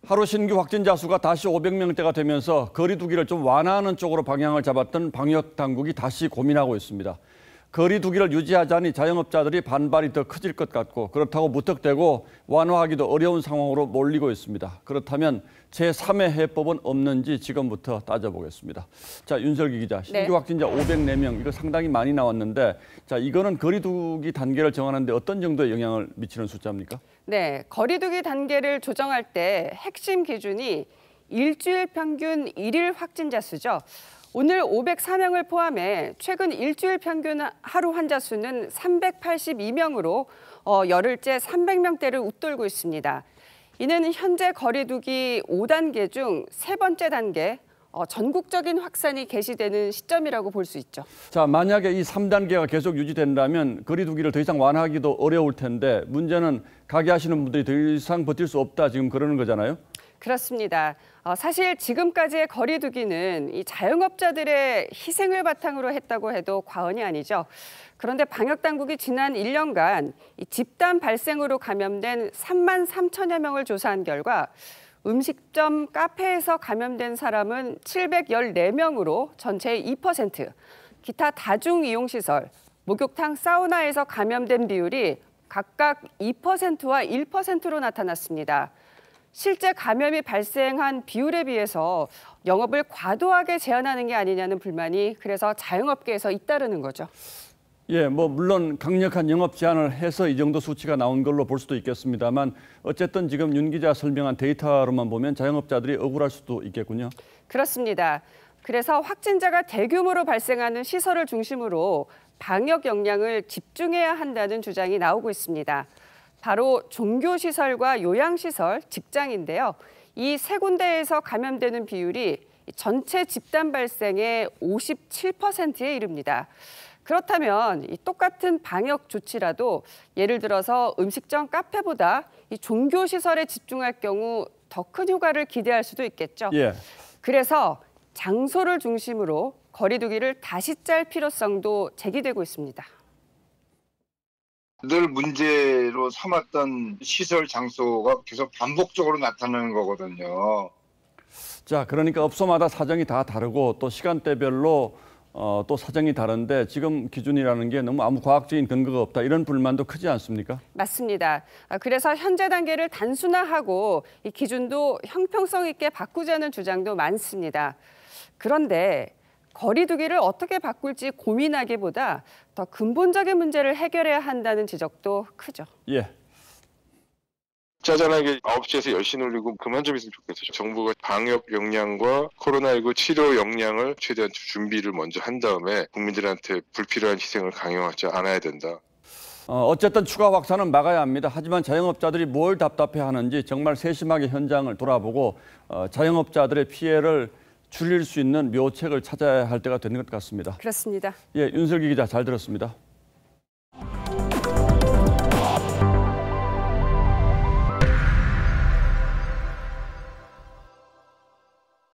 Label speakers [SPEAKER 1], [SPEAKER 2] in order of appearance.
[SPEAKER 1] 하루 신규 확진자 수가 다시 500명대가 되면서 거리 두기를 좀 완화하는 쪽으로 방향을 잡았던 방역 당국이 다시 고민하고 있습니다. 거리 두기를 유지하자니 자영업자들이 반발이 더 커질 것 같고 그렇다고 무턱대고 완화하기도 어려운 상황으로 몰리고 있습니다. 그렇다면 제3의 해법은 없는지 지금부터 따져보겠습니다. 자, 윤설기 기자, 신규 확진자 504명, 이거 상당히 많이 나왔는데 자, 이거는 거리 두기 단계를 정하는데 어떤 정도의 영향을 미치는 숫자입니까?
[SPEAKER 2] 네, 거리 두기 단계를 조정할 때 핵심 기준이 일주일 평균 1일 확진자 수죠. 오늘 504명을 포함해 최근 일주일 평균 하루 환자 수는 382명으로 열흘째 300명대를 웃돌고 있습니다. 이는 현재 거리 두기 5단계 중 세 번째 단계, 전국적인 확산이 개시되는 시점이라고 볼 수 있죠.
[SPEAKER 1] 자, 만약에 이 3단계가 계속 유지된다면 거리 두기를 더 이상 완화하기도 어려울 텐데 문제는 가게 하시는 분들이 더 이상 버틸 수 없다 지금 그러는 거잖아요.
[SPEAKER 2] 그렇습니다. 사실 지금까지의 거리 두기는 이 자영업자들의 희생을 바탕으로 했다고 해도 과언이 아니죠. 그런데 방역당국이 지난 1년간 이 집단 발생으로 감염된 3만 3천여 명을 조사한 결과 음식점, 카페에서 감염된 사람은 714명으로 전체의 2%, 기타 다중이용시설, 목욕탕, 사우나에서 감염된 비율이 각각 2%와 1%로 나타났습니다. 실제 감염이 발생한 비율에 비해서 영업을 과도하게 제한하는 게 아니냐는 불만이 그래서 자영업계에서 잇따르는 거죠.
[SPEAKER 1] 예, 물론 강력한 영업 제한을 해서 이 정도 수치가 나온 걸로 볼 수도 있겠습니다만 어쨌든 지금 윤 기자 설명한 데이터로만 보면 자영업자들이 억울할 수도 있겠군요.
[SPEAKER 2] 그렇습니다. 그래서 확진자가 대규모로 발생하는 시설을 중심으로 방역 역량을 집중해야 한다는 주장이 나오고 있습니다. 바로 종교시설과 요양시설, 직장인데요. 이 세 군데에서 감염되는 비율이 전체 집단 발생의 57%에 이릅니다. 그렇다면 이 똑같은 방역 조치라도 예를 들어서 음식점, 카페보다 이 종교시설에 집중할 경우 더 큰 효과를 기대할 수도 있겠죠.
[SPEAKER 1] 예.
[SPEAKER 2] 그래서 장소를 중심으로 거리 두기를 다시 짤 필요성도 제기되고 있습니다.
[SPEAKER 3] 늘 문제로 삼았던 시설 장소가 계속 반복적으로 나타나는 거거든요.
[SPEAKER 1] 자, 그러니까 업소마다 사정이 다 다르고 또 시간대별로 또 사정이 다른데 지금 기준이라는 게 너무 아무 과학적인 근거가 없다 이런 불만도 크지 않습니까?
[SPEAKER 2] 맞습니다. 그래서 현재 단계를 단순화하고 이 기준도 형평성 있게 바꾸자는 주장도 많습니다. 그런데 거리 두기를 어떻게 바꿀지 고민하기보다 더 근본적인 문제를 해결해야 한다는 지적도 크죠.
[SPEAKER 1] 예.
[SPEAKER 4] 짜잘하게 9시에서 10시 놀리고 그만 좀 있으면 좋겠어요. 정부가 방역 역량과 코로나19 치료 역량을 최대한 준비를 먼저 한 다음에 국민들한테 불필요한 희생을 강요하지 않아야 된다.
[SPEAKER 1] 어쨌든 추가 확산은 막아야 합니다. 하지만 자영업자들이 뭘 답답해하는지 정말 세심하게 현장을 돌아보고 자영업자들의 피해를 줄일 수 있는 묘책을 찾아야 할 때가 되는 것 같습니다.
[SPEAKER 2] 그렇습니다.
[SPEAKER 1] 예, 윤설기 기자 잘 들었습니다.